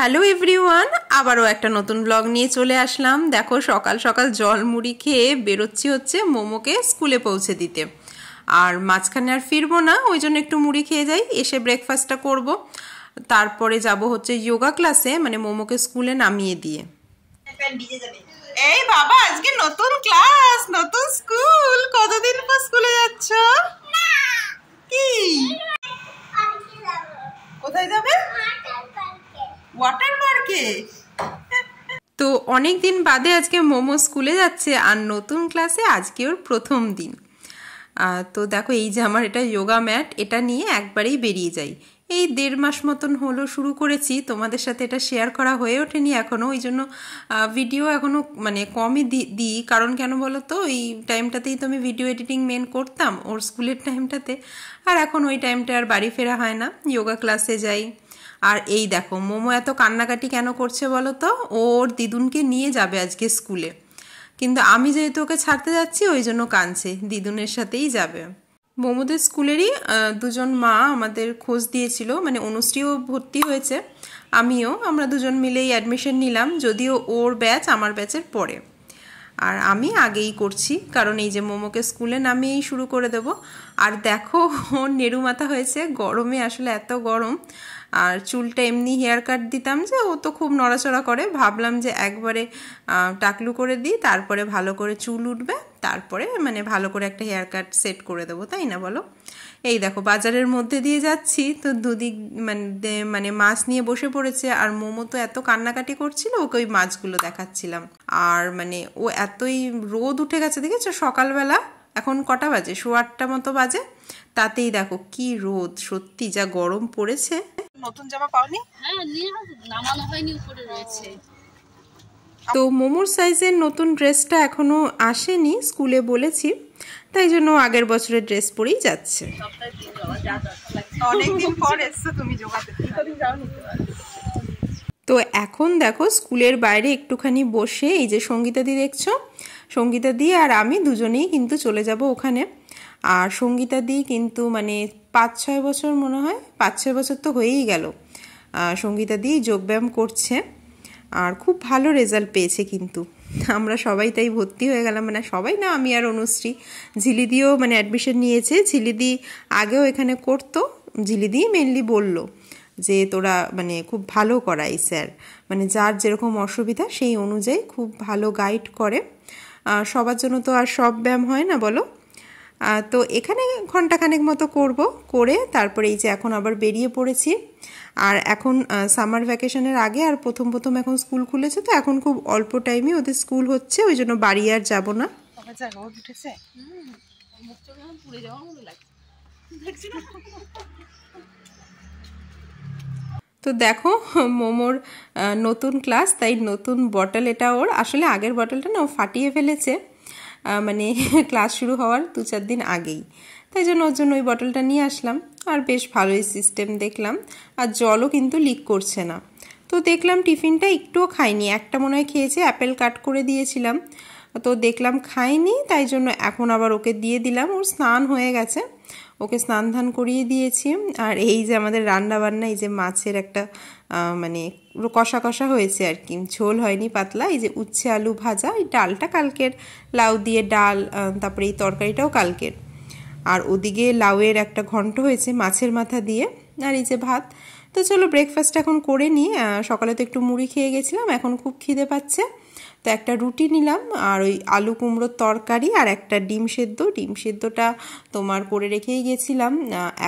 Hello everyone, আবারও একটা নতুন ব্লগ নিয়ে চলে আসলাম। দেখো সকাল সকাল জল মুড়ি খেয়ে বেরোচ্ছি হচ্ছে মোমোকে স্কুলে পৌঁছে দিতে। আর মাঝখানে আর ফিরবো না, ওই জন্য একটু মুড়ি খেয়ে যাই, এসে ব্রেকফাস্টটা করব, তারপরে যাব হচ্ছে যোগা ক্লাসে, মানে মোমোকে স্কুলে নামিয়ে দিয়ে। এই বাবা, আজকে নতুন ক্লাস, নতুন স্কুল। কতদিন পর স্কুলে যাচ্ছ? কি কোথায় যাবে? ওয়াটার পার্কে। তো অনেক দিন বাদে আজকে মোমো স্কুলে যাচ্ছে, আর নতুন ক্লাসে আজকে ওর প্রথম দিন। তো দেখো এই যে আমার এটা যোগা ম্যাট, এটা নিয়ে একবারেই বেরিয়ে যাই। এই 1.5 মাস মতন হলো শুরু করেছি, তোমাদের সাথে এটা শেয়ার করা হয়ে ওঠেনি এখনও, ওই জন্য ভিডিও এখনও মানে কমই দিই। কারণ কেন বলো তো, এই টাইমটাতেই তো আমি ভিডিও এডিটিং মেন করতাম ওর স্কুলের টাইমটাতে, আর এখন ওই টাইমটা আর বাড়ি ফেরা হয় না, যোগা ক্লাসে যাই। আর এই দেখো মোমো এত কান্নাকাটি কেন করছে বলো তো, ওর দিদুনকে নিয়ে যাবে আজকে স্কুলে, কিন্তু আমি যেহেতু ওকে ছাড়তে যাচ্ছি ওই জন্য কাঁদছে, দিদুনের সাথেই যাবে। মোমোদের স্কুলেরই দুজন মা আমাদের খোঁজ দিয়েছিল, মানে অনুশ্রীও ভর্তি হয়েছে, আমরা দুজন মিলেই অ্যাডমিশন নিলাম, যদিও ওর ব্যাচ আমার ব্যাচের পরে, আর আমি আগেই করছি, কারণ এই যে মোমোকে স্কুলে নামিয়েই শুরু করে দেব। আর দেখো ওর নেরু মাথা হয়েছে, গরমে আসলে এত গরম, আর চুলটা এমনি হেয়ার কাট দিতাম যে ও তো খুব নড়াচড়া করে, ভাবলাম যে একবারে টাকলু করে দিই, তারপরে ভালো করে চুল উঠবে, তারপরে মানে ভালো করে একটা হেয়ার কাট সেট করে দেবো, তাই না বলো? এই দেখো বাজারের মধ্যে দিয়ে যাচ্ছি, তো দুদিক মানে মাছ নিয়ে বসে পড়েছে, আর মোমো তো এত কান্নাকাটি করছিল, ওকে ওই মাছগুলো দেখাচ্ছিলাম। আর মানে ও এতই রোদ উঠে গেছে, দেখেছো সকালবেলা, এখন কটা বাজে, 8:15 মতো বাজে, তাতেই দেখো কি রোদ, সত্যি যা গরম পড়েছে। নতুন জামা পাওনি? হ্যাঁ, নামানো হয়নি, উপরে রয়েছে। তো মোমোর সাইজের নতুন ড্রেসটা এখনো আসেনি, স্কুলে বলেছি, তাই জন্য আগের বছরের ড্রেস পরেই যাচ্ছে। অনেকদিন পর এসছো তুমি যোগাতে। তো এখন দেখো স্কুলের বাইরে একটুখানি বসে এই যে সঙ্গীতাদি দেখছো, সঙ্গীতাদি আর আমি দুজনেই কিন্তু চলে যাব ওখানে। আর সঙ্গীতাদি কিন্তু মানে 5-6 বছর, মনে হয় 5-6 বছর তো হয়েই গেল সঙ্গীতাদি যোগব্যায়াম করছে, আর খুব ভালো রেজাল্ট পেয়েছে কিন্তু। আমরা সবাই তাই ভর্তি হয়ে গেলাম, মানে সবাই না, আমি আর অনুশ্রী। ঝিলিদিও মানে অ্যাডমিশন নিয়েছে, ঝিলিদি আগেও এখানে করতো, ঝিলিদি মেনলি বলল যে তোরা মানে খুব ভালো করাই স্যার, মানে যার যেরকম অসুবিধা সেই অনুযায়ী খুব ভালো গাইড করে, সবার জন্য তো আর সব ব্যায়াম হয় না বলো। তো এখানে ঘন্টাখানেক মতো করব, করে তারপরে এই যে এখন আবার বেরিয়ে পড়েছি। আর এখন সামার ভ্যাকেশনের আগে, আর প্রথম এখন স্কুল খুলেছে, তো এখন খুব অল্প টাইমে ওদের স্কুল হচ্ছে, ওই জন্য বাড়ি আর যাব না। রোদ উঠেছে, তো দেখো মোমোর নতুন ক্লাস, তাই নতুন বটল, এটা ওর আসলে আগের বটলটা না ও ফাটিয়ে ফেলেছে, মানে ক্লাস শুরু হওয়ার 2-4 দিন আগেই, তাই জন্য ওর জন্য ওই বটলটা নিয়ে আসলাম। আর বেশ ভালোই সিস্টেম দেখলাম, আর জলও কিন্তু লিক করছে না। তো দেখলাম টিফিনটা একটুও খাইনি, একটা মনে হয় খেয়েছে, অ্যাপেল কাট করে দিয়েছিলাম, তো দেখলাম খাইনি, তাই জন্য এখন আবার ওকে দিয়ে দিলাম। ওর স্নান হয়ে গেছে, ওকে স্নান ধান করিয়ে দিয়েছি। আর এই যে আমাদের রান্না বান্না, এই যে মাছের একটা মানে কষা কষা হয়েছে আর কি, ঝোল হয়নি, পাতলা, এই যে উচ্ছে আলু ভাজা, এই ডালটা কালকের, লাউ দিয়ে ডাল, তারপরে এই তরকারিটাও কালকের, আর ওদিকে লাউয়ের একটা ঘন্ট হয়েছে মাছের মাথা দিয়ে, আর এই যে ভাত। তো চলো ব্রেকফাস্ট এখন করে নিই, সকালে তো একটু মুড়ি খেয়ে গেছিলাম, এখন খুব খিদে পাচ্ছে, তো একটা রুটি নিলাম, আর ওই আলু কুমড়োর তরকারি, আর একটা ডিম সেদ্ধটা তোমার করে রেখেই গেছিলাম,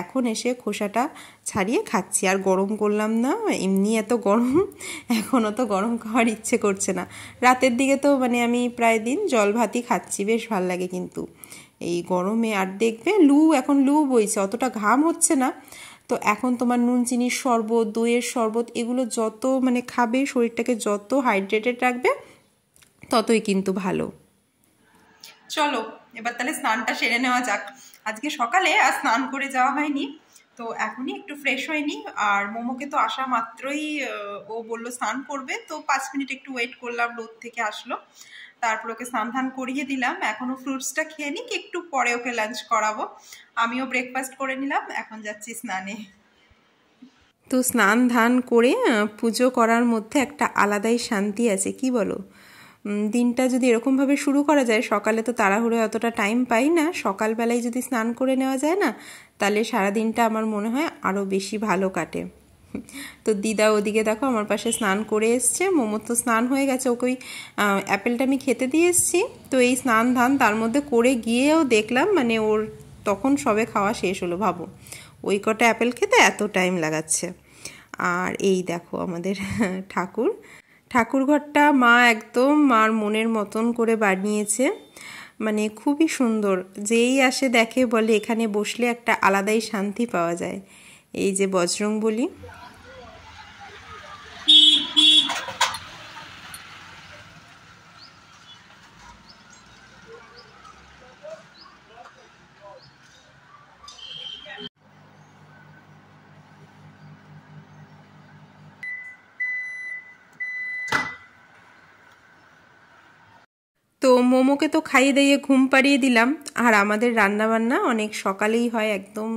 এখন এসে খোসাটা ছাড়িয়ে খাচ্ছি। আর গরম করলাম না, এমনি এত গরম, এখনও তো গরম খাওয়ার ইচ্ছে করছে না। রাতের দিকে তো মানে আমি প্রায় দিন জল ভাতই খাচ্ছি, বেশ ভাল লাগে কিন্তু এই গরমে। আর দেখবে এখন লু বইছে, অতটা ঘাম হচ্ছে না, তো এখন তোমার নুন চিনির শরবত, দইয়ের শরবত, এগুলো যত মানে খাবে, শরীরটাকে যত হাইড্রেটেড রাখবে ততই কিন্তু ভালো। চলো এবার তাহলে স্নানটা সেরে নেওয়া যাক, আজকে সকালে আর স্নান করে যাওয়া হয়নি, তো এখনই একটু ফ্রেশ হয়নি। আর মোমোকে তো আসা মাত্রই ও বললো স্নান করবে, তো 5 মিনিট একটু ওয়েট করলাম, রোদ থেকে আসলো, তারপর ওকে স্নান ধান করিয়ে দিলাম। এখনও ফ্রুটসটা খেয়ে নিক, একটু পরে ওকে লাঞ্চ করাবো, আমিও ব্রেকফাস্ট করে নিলাম, এখন যাচ্ছি স্নানে। তো স্নান ধান করে পুজো করার মধ্যে একটা আলাদাই শান্তি আছে, কি বলো? দিনটা যদি এরকমভাবে শুরু করা যায়, সকালে তো তাড়াহুড়ো অতটা টাইম পাই না, সকালবেলায় যদি স্নান করে নেওয়া যায় না, তাহলে সারাদিনটা আমার মনে হয় আরও বেশি ভালো কাটে। তো দিদা ওদিকে দেখো আমার পাশে স্নান করে এসছে, মোমোর তো স্নান হয়ে গেছে, ওকে ওই অ্যাপেলটা আমি খেতে দিয়ে এসছি। তো এই স্নান ধান তার মধ্যে করে গিয়েও দেখলাম মানে ওর তখন সবে খাওয়া শেষ হলো, ভাবো ওই কটা অ্যাপেল খেতে এত টাইম লাগাচ্ছে। আর এই দেখো আমাদের ঠাকুর ঘরটা মা একদম মার মনের মতন করে বানিয়েছে, মানে খুবই সুন্দর। যেই আসে দেখে বলে এখানে বসলে একটা আলাদাই শান্তি পাওয়া যায়। এই যে বজরংবলী, তো মোমোকে তো খাইয়ে দিয়ে ঘুম পাড়িয়ে দিলাম। আর আমাদের রান্নাবান্না অনেক সকালেই হয়, একদম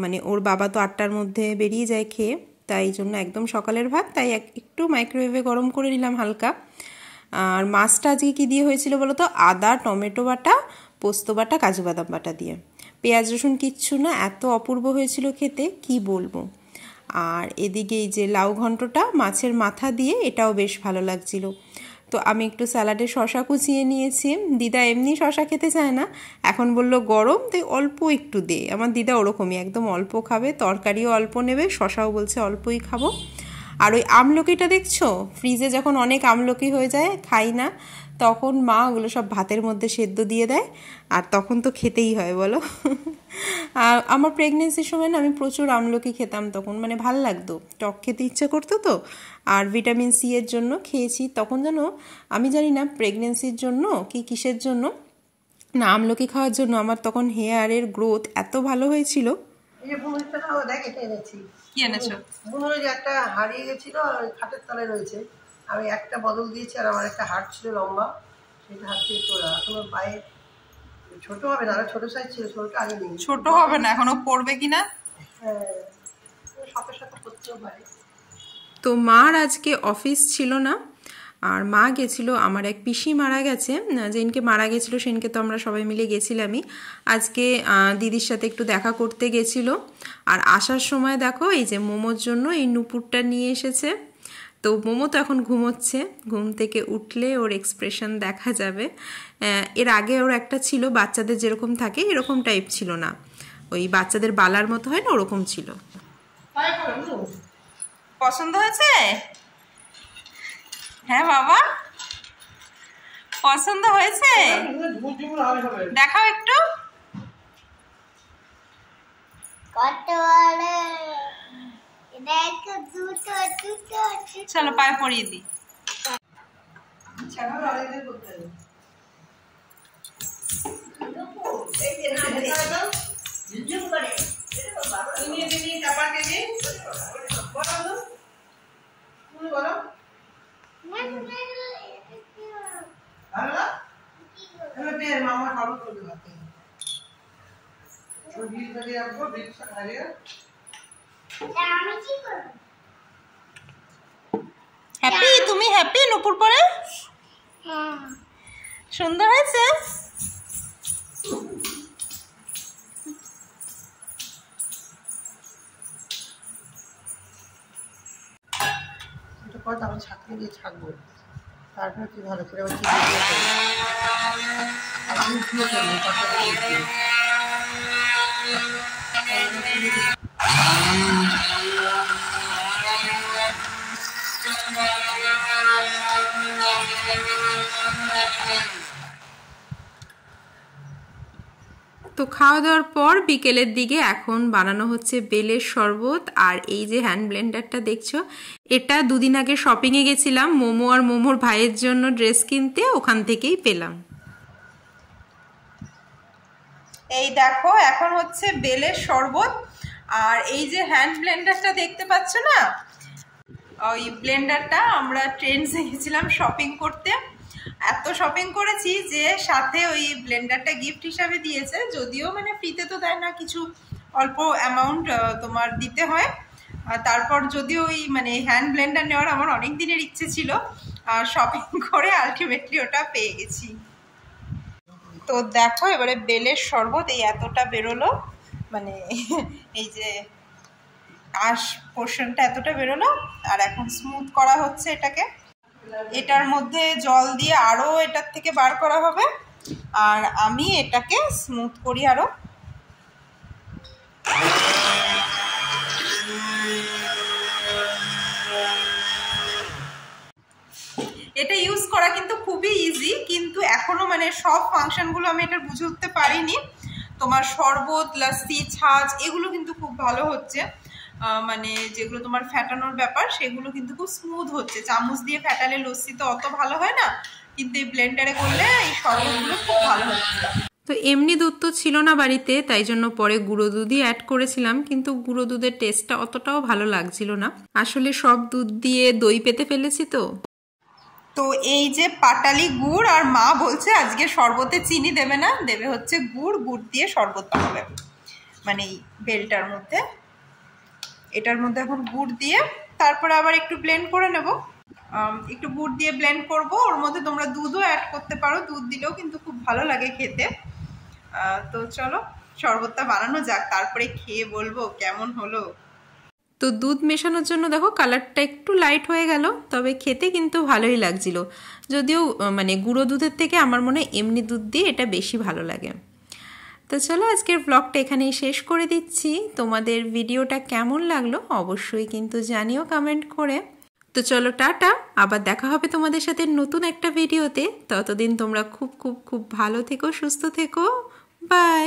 মানে ওর বাবা তো 8টার মধ্যে বেরিয়ে যায় খেয়ে, তাই জন্য একদম সকালের ভাত, তাই একটু মাইক্রোওয়েভে গরম করে নিলাম হালকা। আর মাছটা আজকে কী দিয়ে হয়েছিল বলো তো? আদা, টমেটো বাটা, পোস্ত বাটা, কাজু বাদাম বাটা দিয়ে, পেঁয়াজ রসুন কিচ্ছু না, এত অপূর্ব হয়েছিল খেতে কি বলবো। আর এদিকে এই যে লাউ ঘন্টটা মাছের মাথা দিয়ে, এটাও বেশ ভালো লাগছিল। তো আমি একটু স্যালাডে শশা কুচিয়ে নিয়েছি। দিদা এমনি শশা খেতে চায় না, এখন বললো গরম তাই অল্প একটু দে। আমার দিদা ওরকমই, একদম অল্প খাবে, তরকারিও অল্প নেবে, শশাও বলছে অল্পই খাবো। আর ওই আমলকিটা দেখছো, ফ্রিজে যখন অনেক আমলকি হয়ে যায় খাই না, তখন মা ওগুলো সব ভাতের মধ্যে সেদ্ধ দিয়ে দেয়, আর তখন তো খেতেই হয় বলো। আর আমার প্রেগনেন্সির সময় না আমি প্রচুর আমলকি খেতাম তখন, মানে ভাল লাগতো, টক খেতে ইচ্ছে করতো তো। আর ভিটামিন সি এর জন্য খেয়েছি তখন, যেন আমি জানি না প্রেগনেন্সির জন্য কি কিসের জন্য, না আমলকি খাওয়ার জন্য আমার তখন হেয়ারের গ্রোথ এত ভালো হয়েছিল। কি এনেছো? বুনুরে যে একটা হারিয়ে গেছিল খাটের তলায় রয়েছে, আমি একটা বদল দিয়েছি, আর আমার একটা হাট ছিল লম্বা, সেটা হাত দিয়ে তোলা। এখনো পায়ে ছোট হবে না, আরো ছোট সাইজ ছিল, ছোটটা আগে নেই, ছোট হবে না, এখনো পড়বে কিনা। হ্যাঁ সাথে সাথে করতেও পারে। তো মার আজকে অফিস ছিল না, আর মা গেছিল, আমার এক পিসি মারা গেছে, যেদিনকে মারা গেছিলো সেদিনকে তো আমরা সবাই মিলে গেছিলামই। আজকে দিদির সাথে একটু দেখা করতে গেছিলো। আর আসার সময় দেখো এই যে মোমোর জন্য এই নুপুরটা নিয়ে এসেছে। তো মোমো তো এখন ঘুমোচ্ছে, ঘুম থেকে উঠলে ওর এক্সপ্রেশন দেখা যাবে। এর আগে ওর একটা ছিল, বাচ্চাদের যেরকম থাকে এরকম টাইপ ছিল না, ওই বাচ্চাদের বালার মতো হয় না, ওরকম ছিল। পছন্দ হয়েছে? হ্যাঁ বাবা, পছন্দ হয়েছে? দেখাও একটু। চলো পায়ে পরিয়ে দিই। হ্যাপি? তুমি হ্যাপি নুপুর পরে? সুন্দর হয়েছে? আমি ছাঁকনি দিয়ে ছাঁকবো, তারপরে তুই ভালো করে তো খাওয়া দাওয়ার পর বিকেলের দিকে এখন বানানো হচ্ছে বেলের শরবত। আর এই যে হ্যান্ড ব্লেন্ডারটা দেখছো, এটা দুদিন আগে শপিংয়ে গেছিলাম মোমো আর মোমোর ভাইয়ের জন্য ড্রেস কিনতে, ওখান থেকেই পেলাম। এই দেখো এখন হচ্ছে বেলের শরবত। আর এই যে হ্যান্ড ব্লেন্ডারটা দেখতে পাচ্ছ না, ওই ব্লেন্ডারটা আমরা ট্রেন্ডসে গেছিলাম শপিং করতে, এত শপিং করেছি যে সাথে ওই ব্লেন্ডারটা গিফট হিসাবে দিয়েছে, যদিও মানে ফ্রিতে তো দেয় না, কিছু অল্প অ্যামাউন্ট তোমার দিতে হয়। তারপর যদিও ওই মানে হ্যান্ড ব্লেন্ডার নেওয়ার আমার অনেক দিনের ইচ্ছে ছিল, আর শপিং করে আলটিমেটলি ওটা পেয়ে গেছি। তো দেখো এবারে বেলের শরবত এই এতটা বেরোলো, মানে এই যে আঁশ পোর্শনটা এতটা বেরোলো, আর এখন স্মুথ করা হচ্ছে এটাকে। এটার মধ্যে জল দিয়ে আরও এটার থেকে বার করা হবে, আর আমি এটাকে স্মুথ করি আরও। এটা ইউজ করা কিন্তু খুবই ইজি, কিন্তু এখনো মানে সব ফাংশনগুলো আমি এটার বুঝে উঠতে পারিনি। তোমার শরবত, লস্যি, ছাঁচ এগুলো কিন্তু খুব ভালো হচ্ছে, মানে যেগুলো তোমার ফ্যাটানোর ব্যাপার সেগুলো কিন্তু খুব স্মুথ হচ্ছে। চামচ দিয়ে ফ্যাটালে লস্যি তো অত ভালো হয় না, কিন্তু এই ব্লেন্ডারে করলে এই শরবতগুলো খুব ভালো হচ্ছে। তো এমনি দুধ তো ছিল না বাড়িতে, তাই জন্য পরে গুঁড়ো দুধই অ্যাড করেছিলাম, কিন্তু গুঁড়ো দুধের টেস্টটা অতটাও ভালো লাগছিল না। আসলে সব দুধ দিয়ে দই পেতে ফেলেছি তো। তো এই যে পাটালি গুড়, আর মা বলছে আজকে শরবতে চিনি দেবে না, দেবে হচ্ছে গুড়, গুড় দিয়ে শরবত বানাবে মানে এই বেলটার মধ্যে। এটার মধ্যে এখন গুড় দিয়ে তারপরে আবার একটু ব্লেন্ড করে নেব, একটু গুড় দিয়ে ব্লেন্ড করব। ওর মধ্যে তোমরা দুধও অ্যাড করতে পারো, দুধ দিলেও কিন্তু খুব ভালো লাগে খেতে। তো চলো শরবতটা বানানো যাক, তারপরে খেয়ে বলবো কেমন হলো। তো দুধ মেশানোর জন্য দেখো কালারটা একটু লাইট হয়ে গেল, তবে খেতে কিন্তু ভালোই লাগছিল। যদিও মানে গুঁড়ো দুধের থেকে আমার মনে হয় এমনি দুধ দিয়ে এটা বেশি ভালো লাগে। তো চলো আজকের ব্লগটা এখানেই শেষ করে দিচ্ছি। তোমাদের ভিডিওটা কেমন লাগলো অবশ্যই কিন্তু জানিও কমেন্ট করে। তো চলো টাটা, আবার দেখা হবে তোমাদের সাথে নতুন একটা ভিডিওতে। ততদিন তোমরা খুব খুব খুব ভালো থেকো, সুস্থ থেকো, বাই।